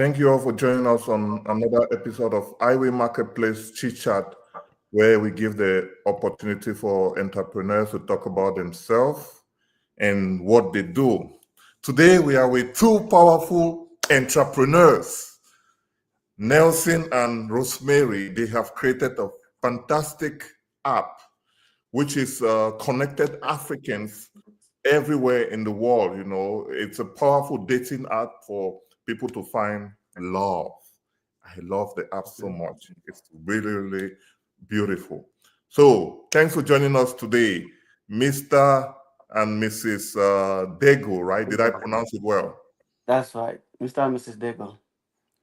Thank you all for joining us on another episode of Iwing Marketplace Chit Chat, where we give the opportunity for entrepreneurs to talk about themselves and what they do. Today, we are with two powerful entrepreneurs, Nelson and Rosemary. They have created a fantastic app, which is connected Africans everywhere in the world. You know, it's a powerful dating app for people to find love. I love the app so much. It's really, really beautiful. So thanks for joining us today, Mr. and Mrs. Degoh, right? Did I pronounce it well? That's right, Mr. and Mrs. Degoh.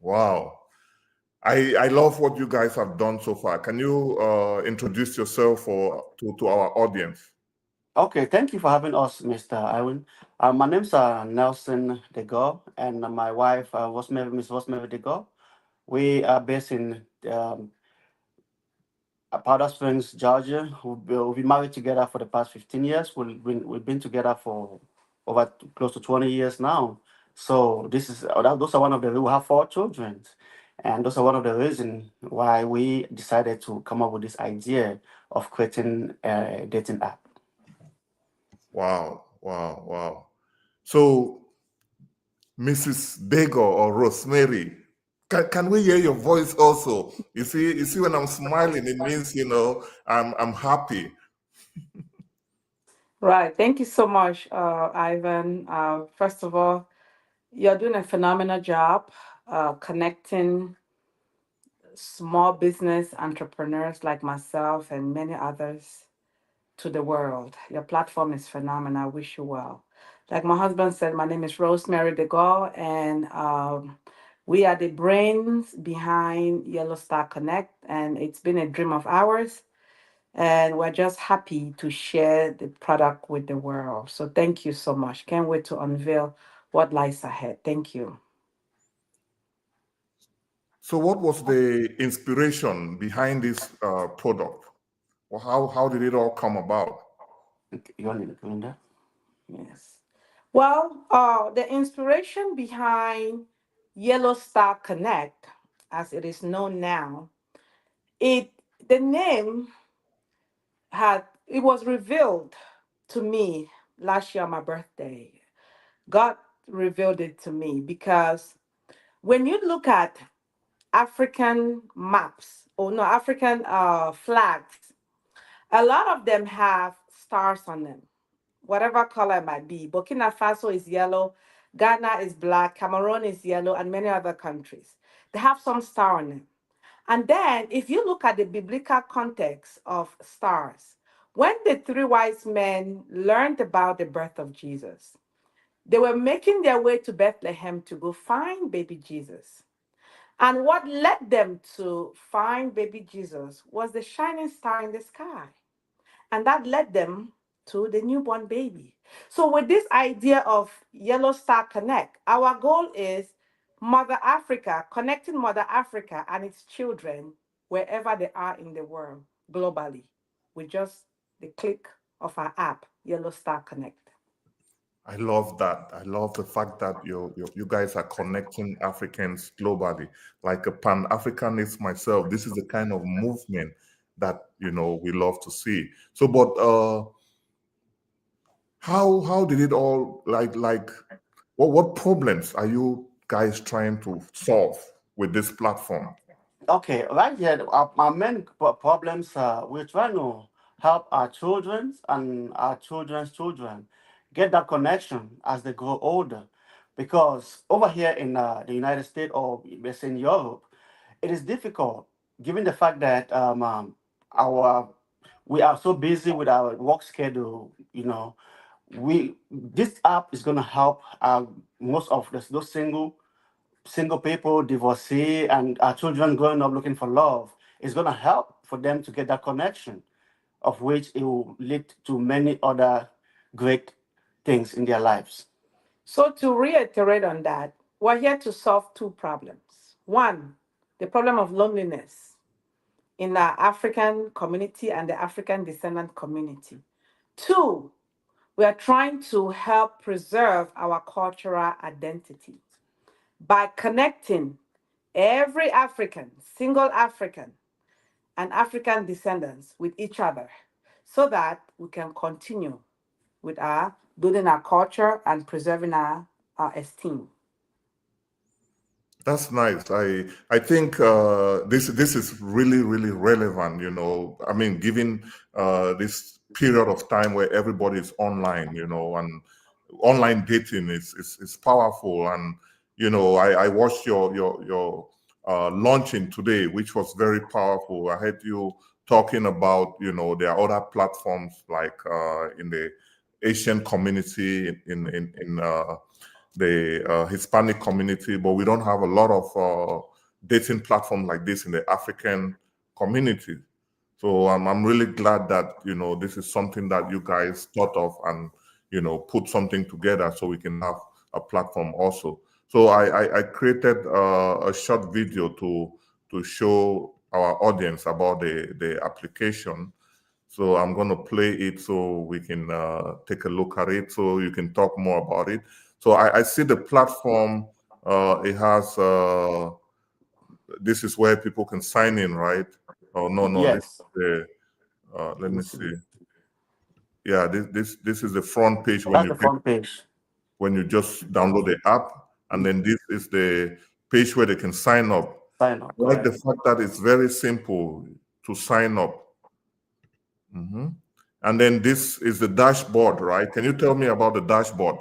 Wow. I love what you guys have done so far. Can you introduce yourself to our audience? Okay, thank you for having us, Mr. Iwin. My name's Nelson Degoh, and my wife, Miss Rosemary Degoh. We are based in Powder Springs, Georgia. We've been married together for the past 15 years. We've been together for over close to 20 years now. So those are one of the we have 4 children, and those are one of the reasons why we decided to come up with this idea of creating a dating app. Wow, wow, wow. So, Mrs. Degoh or Rosemary, can we hear your voice also? You see, when I'm smiling, it means I'm happy. Right. Thank you so much, Ivan. First of all, you're doing a phenomenal job connecting small business entrepreneurs like myself and many others to the world. Your platform is phenomenal. I wish you well. Like my husband said, my name is Rosemary Degoh, and we are the brains behind Yellow Star Connect, and it's been a dream of ours. And we're just happy to share the product with the world. So thank you so much. Can't wait to unveil what lies ahead. Thank you. So, what was the inspiration behind this product? Or how did it all come about? Okay, you want me to go in there? Yes. Well, the inspiration behind Yellow Star Connect, as it is known now, it the name it was revealed to me last year on my birthday. God revealed it to me because when you look at African maps, or no, African flags, a lot of them have stars on them, whatever color it might be. Burkina Faso is yellow, Ghana is black, Cameroon is yellow, and many other countries. They have some star on them. And then, if you look at the biblical context of stars, when the 3 wise men learned about the birth of Jesus, they were making their way to Bethlehem to go find baby Jesus. And what led them to find baby Jesus was the shining star in the sky. And that led them to the newborn baby. So, with this idea of Yellow Star Connect, our goal is Mother Africa, connecting Mother Africa and its children wherever they are in the world globally with just the click of our app, Yellow Star Connect. I love that. I love the fact that you guys are connecting Africans globally. Like a Pan-Africanist myself, this is the kind of movement that we love to see. So, but how did it all like what problems are you guys trying to solve with this platform? Okay, right here, our main problems, we're trying to help our children and our children's children get that connection as they grow older. Because over here in the United States or let's say in Europe, it is difficult given the fact that our we are so busy with our work schedule. This app is going to help most of those single people, divorcee, and our children growing up looking for love. It's going to help for them to get that connection, of which it will lead to many other great things in their lives. So, to reiterate on that, we're here to solve 2 problems. One, the problem of loneliness in the African community and the African descendant community. Two, we are trying to help preserve our cultural identity. by connecting every African, single African, and African descendants with each other so that we can continue with our building our culture and preserving our esteem. That's nice. I think this is really really relevant. You know, I mean, given this period of time where everybody is online, you know, and online dating is powerful. And you know, I watched your launching today, which was very powerful. I heard you talking about, you know, there are other platforms like in the Asian community in the Hispanic community, but we don't have a lot of dating platforms like this in the African community. So I'm really glad that, you know, this is something that you guys thought of and, you know, put something together so we can have a platform also. So I created a short video to show our audience about the application. So I'm going to play it so we can take a look at it so you can talk more about it. So I see the platform, it has, this is where people can sign in, right? Oh, no, this is Yes. the, let Let me me see. see. Yeah, this is the front page That's the front page. when you just download the app. And then this is the page where they can sign up. Sign up, I like the correct. fact that it's very simple to sign up. Mhm. And then this is the dashboard, right? Can you tell me about the dashboard?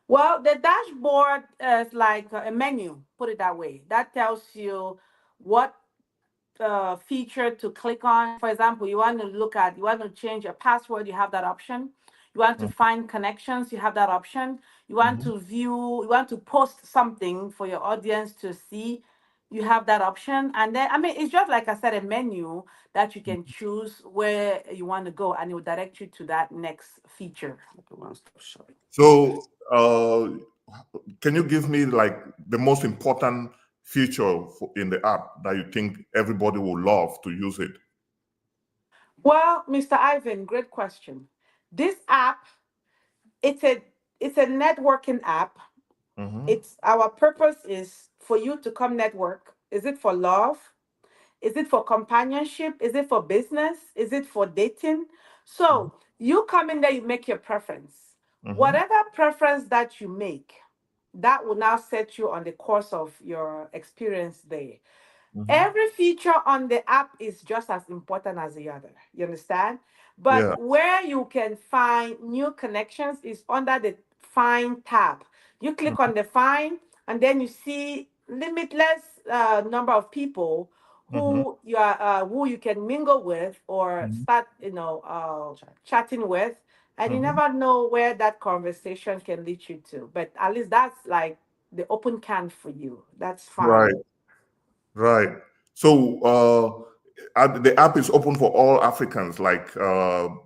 Well, the dashboard is like a menu, put it that way. That tells you what feature to click on. For example, you want to change your password, you have that option. You want to find connections, you have that option. You want Mhm. to view, you want to post something for your audience to see, you have that option. And then, I mean, it's just like I said, a menu that you can choose where you want to go, and it will direct you to that next feature. Okay, one stop shop. So, can you give me like the most important feature in the app that you think everybody will love to use it? Well, Mr. Ivan, great question. This app, it's a it's a networking app. Mm-hmm. It's our purpose is for you to come network. Is it for love? Is it for companionship? Is it for business? Is it for dating? So you come in there, you make your preference. Mm-hmm. Whatever preference that you make, that will now set you on the course of your experience there. Mm-hmm. Every feature on the app is just as important as the other. You understand? But Yeah. where you can find new connections is under the Find tab. You click on the Find, and then you see limitless number of people Mm-hmm. who you can mingle with or Mm-hmm. start chatting with, and you Mm-hmm. never know where that conversation can lead you to. But at least that's like the open can for you. That's Right. fine. Right. So, the app is open for all Africans, like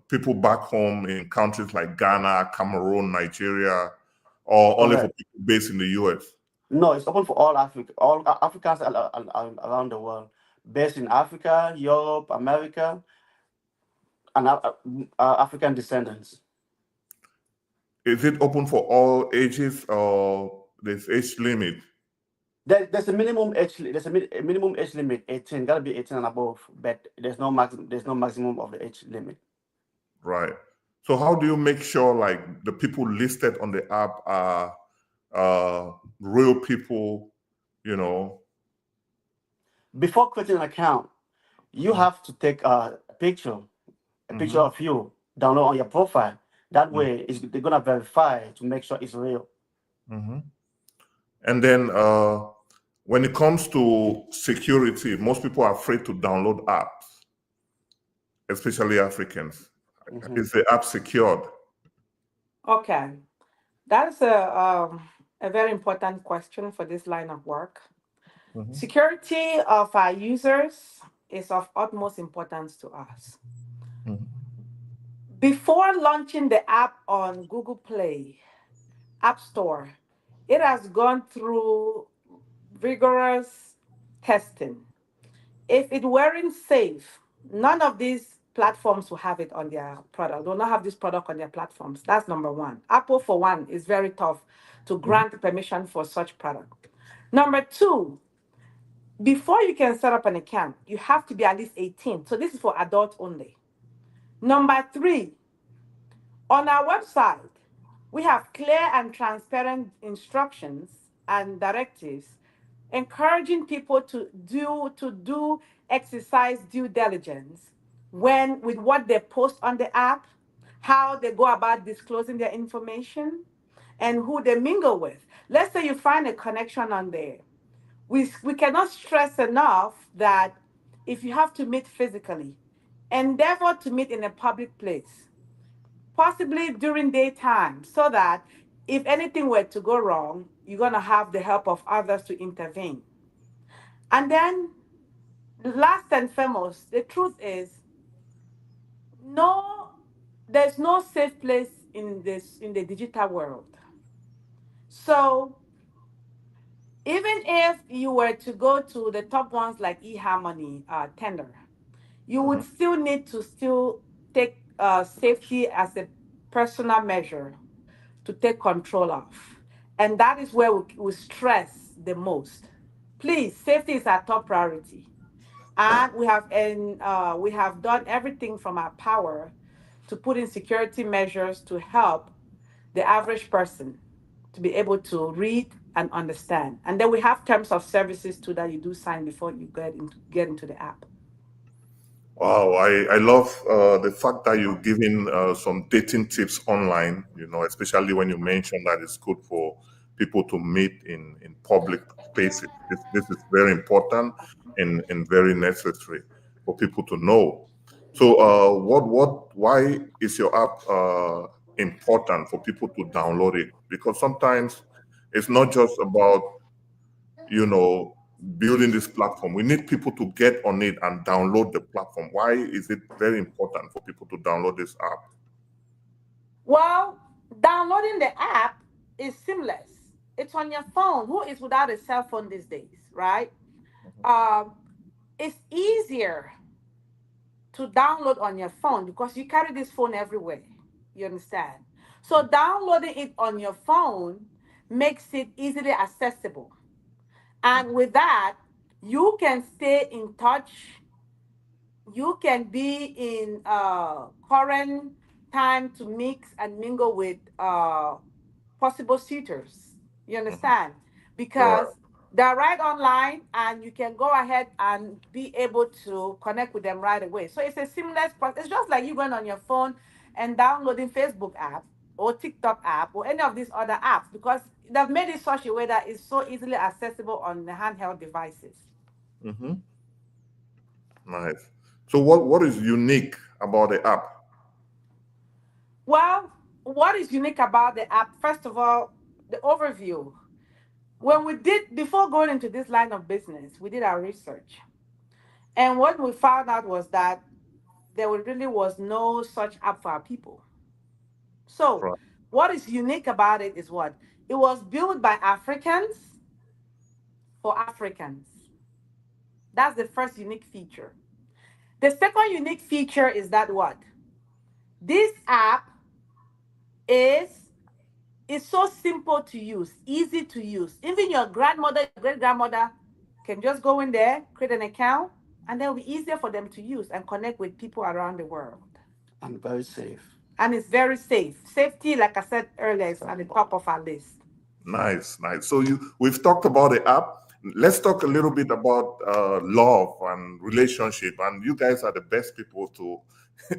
people back home in countries like Ghana, Cameroon, Nigeria, or only for Correct. people based in the US. No, it's open for all Africans around the world, based in Africa, Europe, America, and African descendants. Is it open for all ages or there's age limit? There's a minimum age. A minimum age limit. 18. Gotta be 18 and above. But there's no maximum. There's no maximum of the age limit. Right. So how do you make sure like the people listed on the app are real people, you know? Before creating an account, you have to take a picture Mm-hmm. of you, download on your profile. That way, they're gonna verify to make sure it's real. Mm-hmm. And then when it comes to security, most people are afraid to download apps, especially Africans. Mhm. Is the app secured? Okay, that's a very important question for this line of work. Mm-hmm. Security of our users is of utmost importance to us. Mm-hmm. Before launching the app on Google Play, App Store, it has gone through rigorous testing. If it weren't safe, none of these platforms will have it on their product. They will not have this product on their platforms. That's number one. Apple, for one, is very tough to Mhm. grant permission for such product. Number two, before you can set up an account, you have to be at least 18. So this is for adults only. Number three, on our website, we have clear and transparent instructions and directives encouraging people to do exercise due diligence when with what they post on the app, how they go about disclosing their information, and who they mingle with. Let's say you find a connection on there. We cannot stress enough that if you have to meet physically, endeavor to meet in a public place, possibly during daytime, so that if anything were to go wrong, you're going to have the help of others to intervene. And then, last and foremost, the truth is, no, there's no safe place in the digital world. So even if you were to go to the top ones like eHarmony, Tender, you would Mhm. still need to still take safety as a personal measure to take control of. And that is where we stress the most. Please, safety is our top priority. And we have done everything from our power to put in security measures to help the average person to be able to read and understand. And then we have terms of services too that you do sign before you get into the app. Wow, I love the fact that you're giving some dating tips online, especially when you mentioned that it's good for people to meet in public spaces. This is very important and very necessary for people to know. So, why is your app important for people to download it? Because sometimes it's not just about you know, building this platform. We need people to get on it and download the platform. Why is it very important for people to download this app? Well, downloading the app is seamless. It's on your phone. Who is without a cell phone these days, right? Um, it's easier to download on your phone because you carry this phone everywhere. You understand? So downloading it on your phone makes it easily accessible. And with that, you can stay in touch. You can be in current time to mix and mingle with possible suitors. You Mhm. understand? Right. Because they're right online and you can go ahead and be able to connect with them right away. So it's a seamless process. It's just like you going on your phone and downloading Facebook app or TikTok app or any of these other apps because they've made it such a way that it's so easily accessible on the handheld devices. Hmm. Nice. So, what is unique about the app? Well, what is unique about the app? First of all, the overview. When we did, before going into this line of business, we did our research. And what we found out was that really was no such app for our people. So, Right. what is unique about it is what? It was built by Africans for Africans. That's the first unique feature. The second unique feature is that what? This app is It's so simple to use, easy to use. Even your grandmother, your great grandmother can just go in there, create an account, and then it'll be easier for them to use and connect with people around the world. And very safe. And it's very safe. Safety, like I said earlier, is Very at the top important. of our list. Nice, nice. So, we've talked about the app. Let's talk a little bit about love and relationship. And you guys are the best people to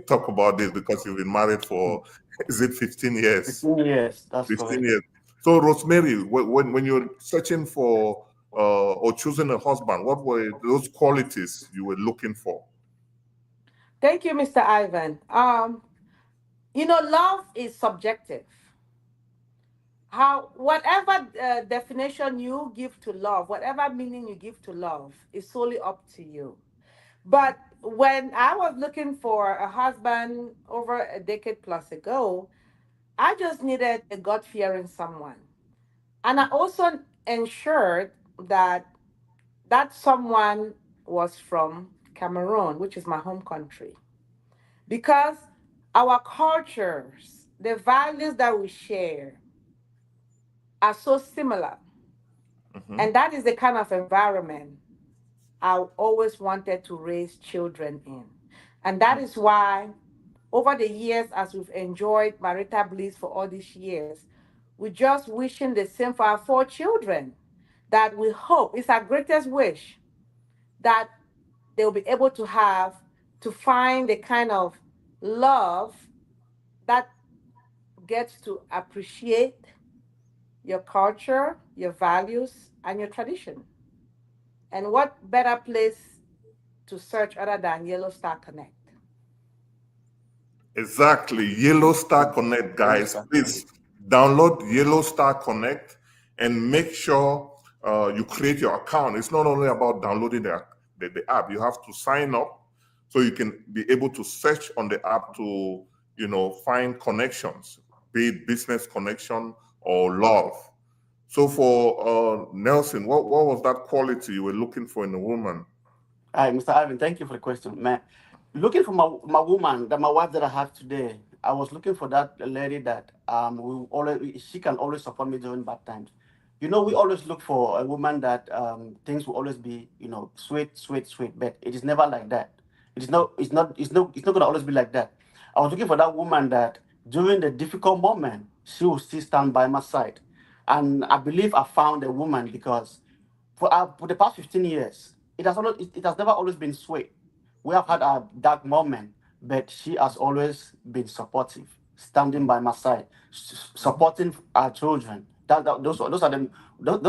talk about this because you've been married for, is it 15 years? 15 years, that's 15 correct. years. So, Rosemary, when you're searching for or choosing a husband, what were those qualities you were looking for? Thank you, Mr. Ivan. Love is subjective. How whatever definition you give to love, whatever meaning you give to love, is solely up to you. But when I was looking for a husband over a decade plus ago, I just needed a God fearing someone. And I also ensured that that someone was from Cameroon, which is my home country. because our cultures, the values that we share, are so similar. Mhm. And that is the kind of environment I always wanted to raise children in. And that is why, over the years, as we've enjoyed marital bliss for all these years, we're just wishing the same for our four children, that we hope, it's our greatest wish, that they'll be able to have, to find the kind of love that gets to appreciate your culture, your values, and your tradition. And what better place to search other than Yellow Star Connect? Exactly. Yellow Star Connect, Yellow guys. Star. Please download Yellow Star Connect and make sure you create your account. It's not only about downloading the app, you have to sign up so you can be able to search on the app to, find connections, be it business connection or love. So for Nelson, what was that quality you were looking for in a woman? Hi, Mr. Ivan. Thank you for the question, man. Looking for my woman, my wife that I have today. I was looking for that lady that will always she can always support me during bad times. We always look for a woman that things will always be sweet, sweet, sweet, but it is never like that. It's not gonna always be like that. I was looking for that woman that during the difficult moment she will still stand by my side, and I believe I found a woman because for the past 15 years, it has never always been sweet. We have had our dark moment, but she has always been supportive, standing by my side, supporting our children. Those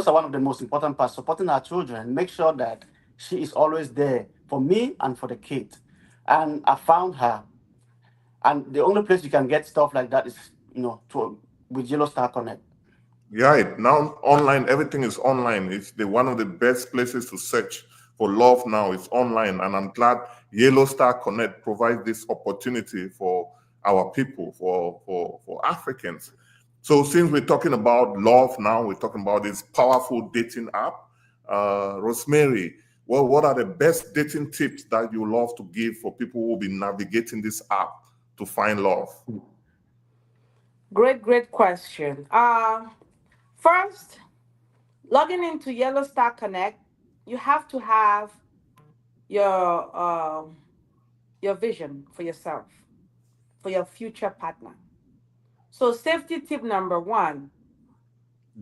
are one of the most important parts. Supporting our children, make sure that she is always there for me and for the kids. And I found her, and the only place you can get stuff like that is with Yellow Star Connect. Yeah, now online, everything is online. It's one of the best places to search for love now. It's online, and I'm glad Yellow Star Connect provides this opportunity for our people, for Africans. So since we're talking about love now, we're talking about this powerful dating app. Rosemary, what are the best dating tips that you love to give for people who will be navigating this app to find love? Great, great question. First, logging into Yellow Star Connect, you have to have your your vision for yourself, for your future partner. So, safety tip number one.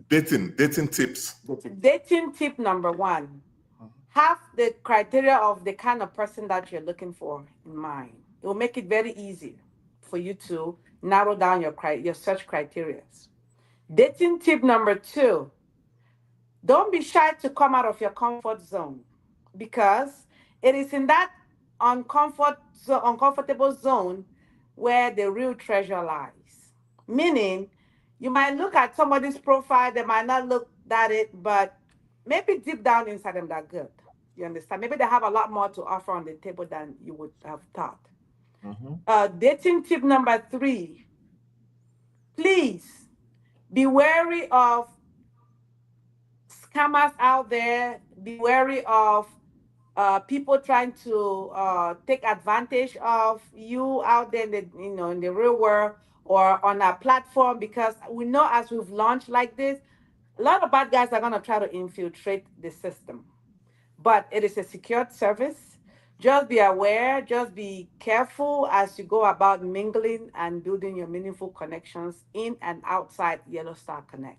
Dating tips. Dating tip number one: have the criteria of the kind of person that you're looking for in mind. It will make it very easy for you to narrow down your search criteria. Dating tip number two: don't be shy to come out of your comfort zone, because it is in that uncomfortable zone where the real treasure lies. Meaning, you might look at somebody's profile, they might not look at it, but maybe deep down inside them, they're good. You understand? Maybe they have a lot more to offer on the table than you would have thought. Mhm. Dating tip number three: please be wary of scammers out there. Be wary of people trying to take advantage of you out there in the in the real world or on our platform, because we know as we've launched like this, a lot of bad guys are going to try to infiltrate the system. But it is a secured service. Just be aware, just be careful as you go about mingling and building your meaningful connections in and outside Yellow Star Connect.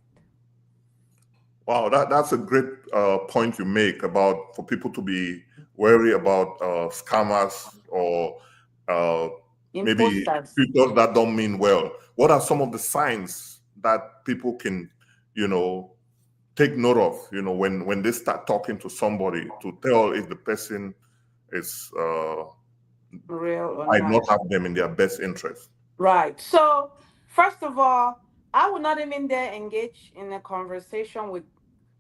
Wow, that's a great point you make about for people to be wary about scammers or uh, maybe Imposters. people that don't mean well. What are some of the signs that people can, you know, take note of? When they start talking to somebody to tell if the person is Real or might not not. have them in their best interest. Right. So, first of all, I would not even dare engage in a conversation with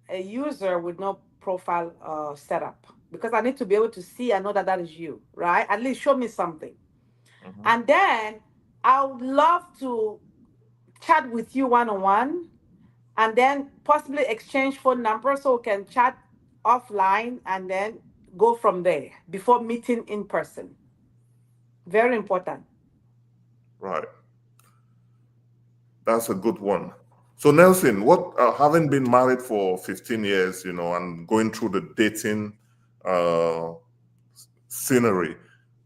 a user with no profile setup, because I need to be able to see and know that that is you, right? At least show me something. Mhm. And then I would love to chat with you one on one, and then possibly exchange phone numbers so we can chat offline and then go from there before meeting in person. Very important. Right. That's a good one. So Nelson, what having been married for 15 years, and going through the dating uh, scenery,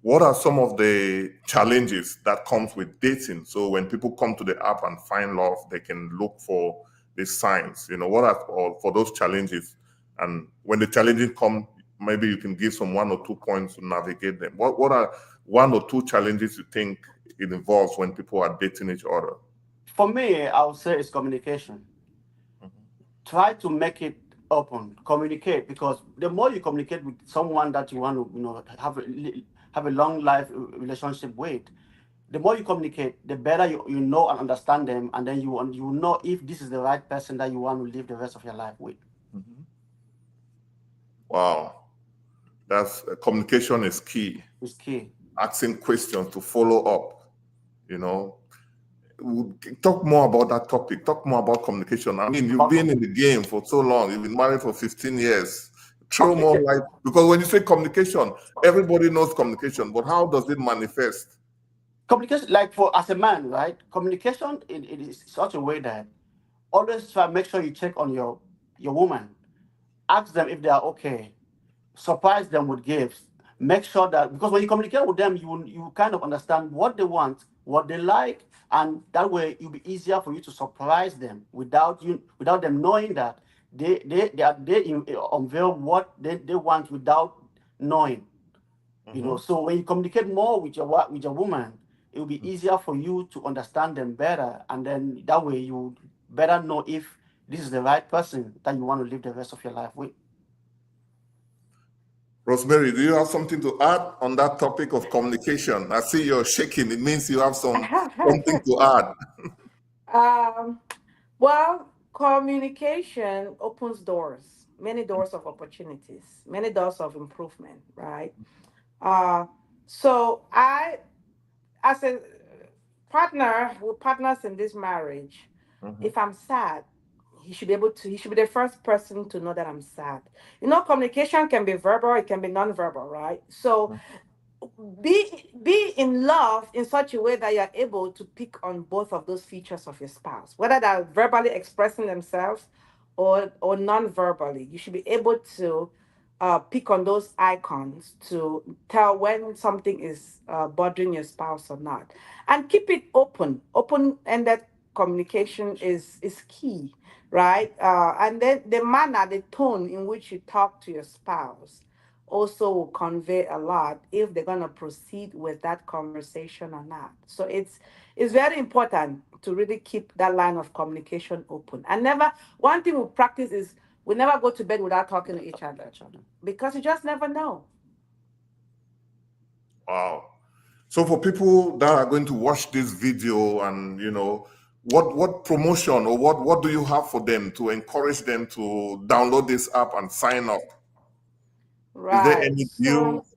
what are some of the challenges that comes with dating? So when people come to the app and find love, they can look for the signs. What are for those challenges? And when the challenges come, maybe you can give some 1 or 2 points to navigate them. What are 1 or 2 challenges you think it involves when people are dating each other? For me, I would say it's communication. Try to make it open, communicate, because the more you communicate with someone that you want to, have a long life relationship with, the more you communicate, the better you know and understand them, and then you know if this is the right person that you want to live the rest of your life with. Mhm. Wow, that's communication is key. It's key. Asking questions to follow up. We'll talk more about that topic. Talk more about communication. I mean, you've been in the game for so long. You've been married for 15 years. Throw Okay, more light, because when you say communication, everybody knows communication, but how does it manifest? communication, like for as a man, right? Communication, it is such a way that always try make sure you check on your woman, ask them if they are okay, surprise them with gifts. Make sure that, because when you communicate with them, you kind of understand what they want, what they like, and that way it'll be easier for you to surprise them without them knowing that they unveil what they want without knowing. So when you communicate more with your woman, it will be easier for you to understand them better, and then that way you better know if this is the right person that you want to live the rest of your life with. Rosemary, do you have something to add on that topic of communication? I see you're shaking. It means you have something to add. um, well, communication opens doors, many doors of opportunities, many doors of improvement, right? Uh, so as a partner, with partners in this marriage, Mhm. if I'm sad, he should be the first person to know that I'm sad. Communication can be verbal, it can be non-verbal, right? So be in love in such a way that you're able to pick on both of those features of your spouse, whether they're verbally expressing themselves or non-verbally. You should be able to pick on those icons to tell when something is bothering your spouse or not, and keep it open-ended. Communication is key, right? And then the manner, the tone in which you talk to your spouse also will convey a lot if they're going to proceed with that conversation or not. So it's very important to really keep that line of communication open. And never, one thing we practice is we never go to bed without talking to each other, because you just never know. Wow. So for people that are going to watch this video, and what promotion or what do you have for them to encourage them to download this app and sign up? Is there Right. any deal? So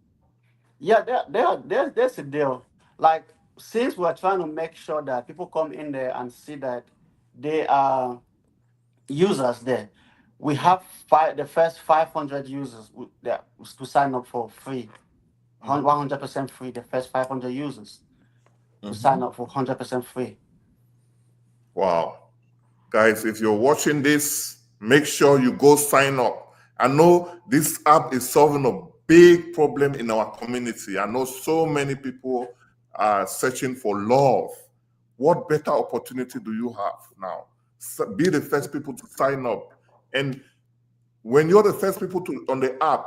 Yeah, there's a deal. Like, since we're trying to make sure that people come in there and see that they are users there, we have the first 500 users to sign up for free, Mhm. 100% free. The first 500 users to sign Mhm. up for 100% free. Wow. Guys, if you're watching this, make sure you go sign up. I know this app is solving a big problem in our community. I know so many people are searching for love. What better opportunity do you have now? Be the first people to sign up. And when you're the first people on the app,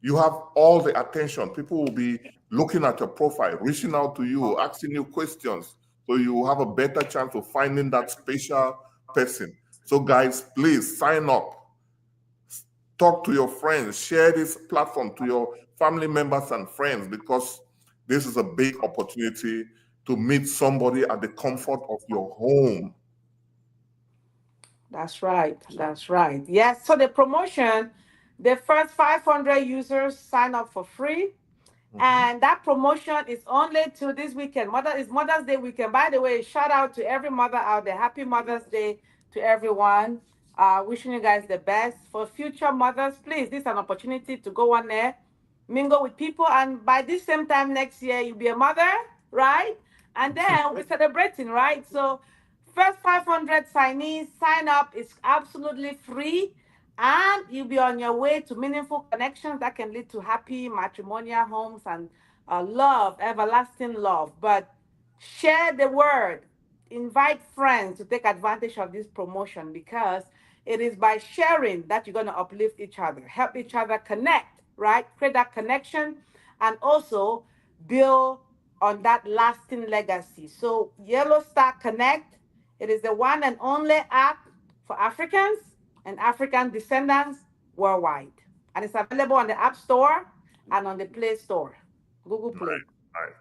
you have all the attention. People will be looking at your profile, reaching out to you, asking you questions. So you will have a better chance of finding that special person. So guys, please sign up. Talk to your friends. Share this platform to your family members and friends, because this is a big opportunity to meet somebody at the comfort of your home. that's right. That's right. Yes. So the promotion, the first 500 users sign up for free. Mhm. And that promotion is only till this weekend. Mother's Day weekend. By the way, shout out to every mother out there. Happy Mother's Day to everyone. Wishing you guys the best. For future mothers, please, this is an opportunity to go on there mingle with people, and by this same time next year, you'll be a mother, right? And then we're celebrating, right? So, first 500 signees sign up is absolutely free, and you'll be on your way to meaningful connections that can lead to happy matrimonial homes and love, everlasting love. But share the word, invite friends to take advantage of this promotion, because it is by sharing that you're going to uplift each other, help each other connect, right? Create that connection, and also build on that lasting legacy. So, Yellow Star Connect, it is the one and only app for Africans and African descendants worldwide. And it's available on the App Store and on the Play Store, Google Play. Right.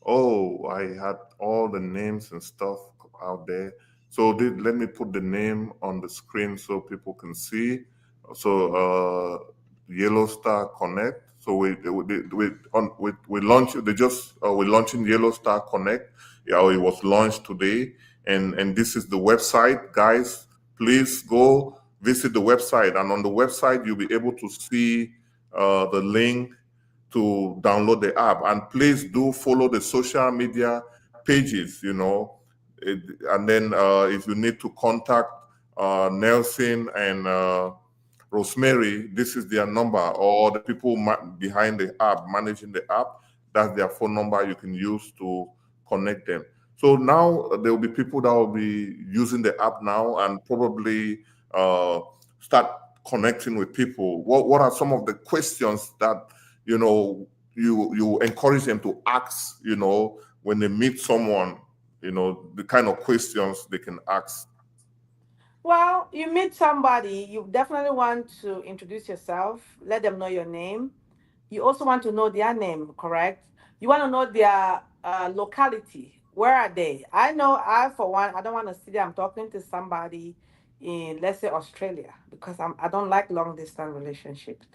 Oh, I had all the names and stuff out there. So let me put the name on the screen so people can see. So Yellow Star Connect. So we launched. We're launching Yellow Star Connect. Yeah, it was launched today, and this is the website, guys. Please go visit the website, and on the website you'll be able to see the link to download the app. And please do follow the social media pages, and then if you need to contact Nelson and Rosemary, this is their number, or the people behind the app, managing the app, that's their phone number you can use to connect them. So now there will be people that will be using the app now and probably start connecting with people. What are some of the questions that you encourage them to ask, when they meet someone, the kind of questions they can ask? Well, you meet somebody, you definitely want to introduce yourself, let them know your name. You also want to know their name, correct? You want to know their locality. Where are they? I know I, for one, I don't want to sit there. I'm talking to somebody in, let's say, Australia, because I don't like long distance relationships.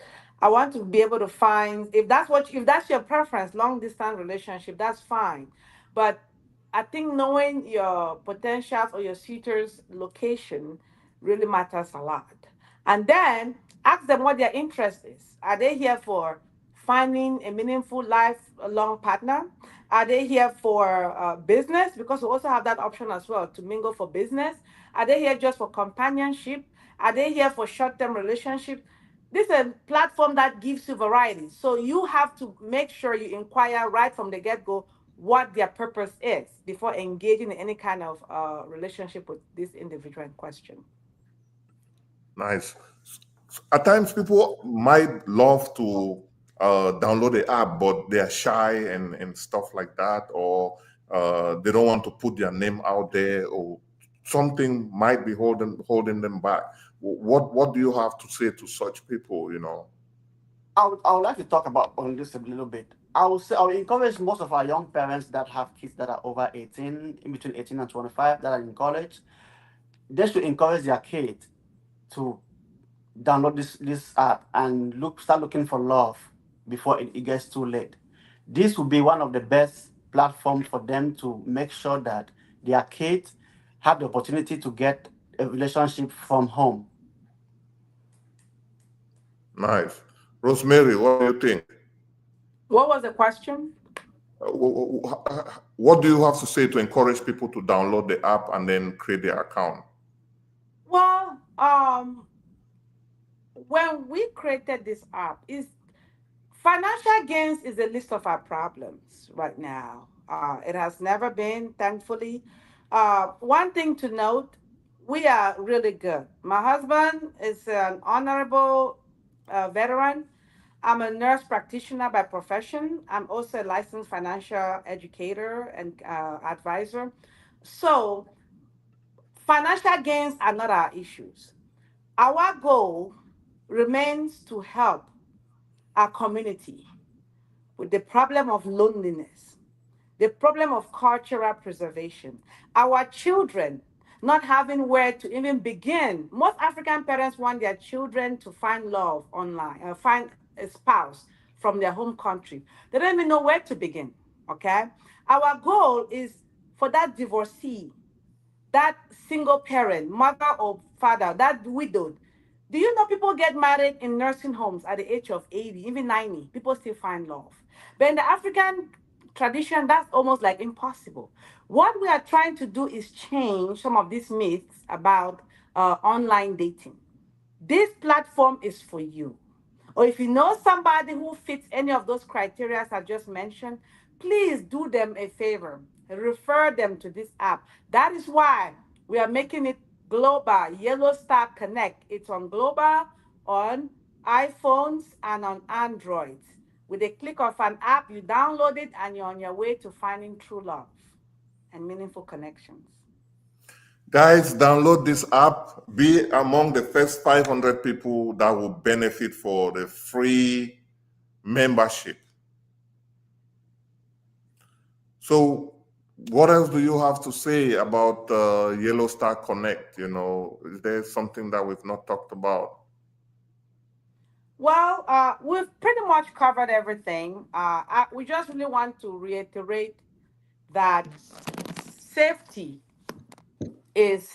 I want to be able to find, if that's your preference, long distance relationship, that's fine. But I think knowing your potentials or your suitor's location really matters a lot. And then ask them what their interest is. Are they here for finding a meaningful lifelong partner? Are they here for business? Because we also have that option as well, to mingle for business. Are they here just for companionship? Are they here for short-term relationship? This is a platform that gives you variety. So you have to make sure you inquire right from the get-go what their purpose is before engaging in any kind of relationship with this individual in question. Nice. At times, people might love to download the app, but they are shy and stuff like that, or they don't want to put their name out there, or something might be holding them back. What do you have to say to such people? I would like to talk about on this a little bit. I would encourage most of our young parents that have kids that are over 18, in between 18 and 25, that are in college. They should encourage their kids to download this app and start looking for love before it gets too late. This will be one of the best platforms for them to make sure that their kids have the opportunity to get a relationship from home. Nice. Rosemary, what do you think? What was the question? What do you have to say to encourage people to download the app and then create their account? Well, when we created this app, is financial gains is the least of our problems right now. It has never been, thankfully. One thing to note, we are really good. My husband is an honorable veteran. I'm a nurse practitioner by profession. I'm also a licensed financial educator and advisor. So, financial gains are not our issues. Our goal remains to help our community with the problem of loneliness, the problem of cultural preservation, our children not having where to even begin. Most African parents want their children to find love online, find a spouse from their home country. They don't even know where to begin. Okay? Our goal is for that divorcee, that single parent, mother or father, that widowed, Do you know people get married in nursing homes at the age of 80, even 90? People still find love. But in the African tradition, that's almost like impossible. What we are trying to do is change some of these myths about online dating. This platform is for you. Or if you know somebody who fits any of those criteria I just mentioned, please do them a favor. Refer them to this app. That is why we are making it global. Yellow Star Connect. It's on global, on iPhones, and on Androids. With a click of an app, you download it and you're on your way to finding true love and meaningful connections. Guys, download this app. Be among the first 500 people that will benefit for the free membership. So what else do you have to say about Yellow Star Connect? You know, is there something that we've not talked about? Well, we've pretty much covered everything. We just really want to reiterate that safety is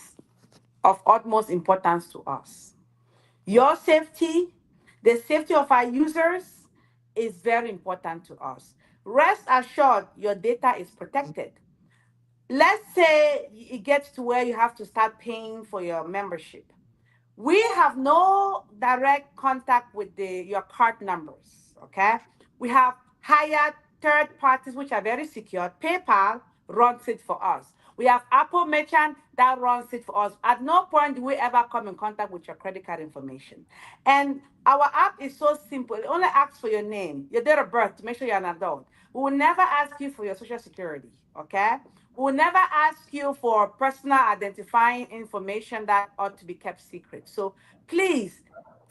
of utmost importance to us. Your safety, the safety of our users is very important to us. Rest assured, your data is protected. Let's say it gets to where you have to start paying for your membership. We have no direct contact with your card numbers, okay? We have hired third parties which are very secure. PayPal runs it for us. We have Apple Merchant that runs it for us. At no point do we ever come in contact with your credit card information. And our app is so simple. It only asks for your name, your date of birth to make sure you're an adult. We will never ask you for your social security, okay? We will never ask you for personal identifying information that ought to be kept secret. So please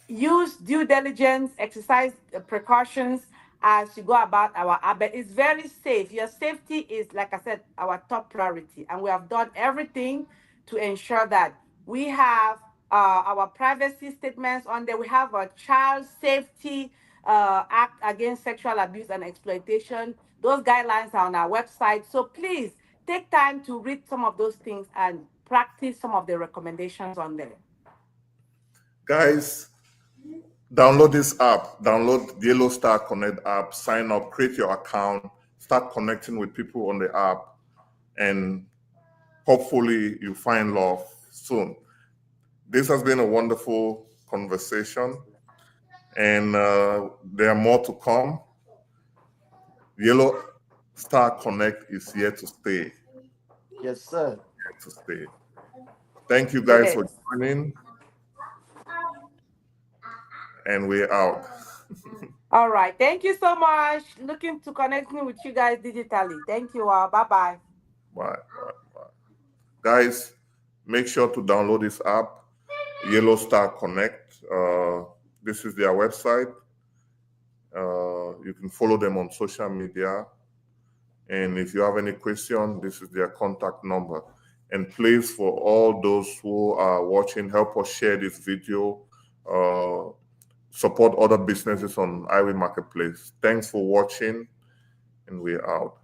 use due diligence, exercise precautions as you go about our app. But it's very safe. Your safety is, like I said, our top priority. And we have done everything to ensure that we have our privacy statements on there. We have a child safety act against sexual abuse and exploitation. Those guidelines are on our website. So please take time to read some of those things and practice some of the recommendations on there. Guys, download this app. Download the Yellow Star Connect app. Sign up, create your account, start connecting with people on the app, and hopefully you find love soon. This has been a wonderful conversation, and there are more to come. Yellow Star Connect is here to stay. Yes, sir. Here to stay. Thank you It guys for is. joining, and we're out. All right. Thank you so much. Looking to connecting with you guys digitally. Thank you all. Bye-bye. Bye. Guys, make sure to download this app, Yellow Star Connect. This is their website. You can follow them on social media. And if you have any question, this is their contact number. And please, for all those who are watching, help us share this video. Support other businesses on Iwing Marketplace. Thanks for watching, and we're out.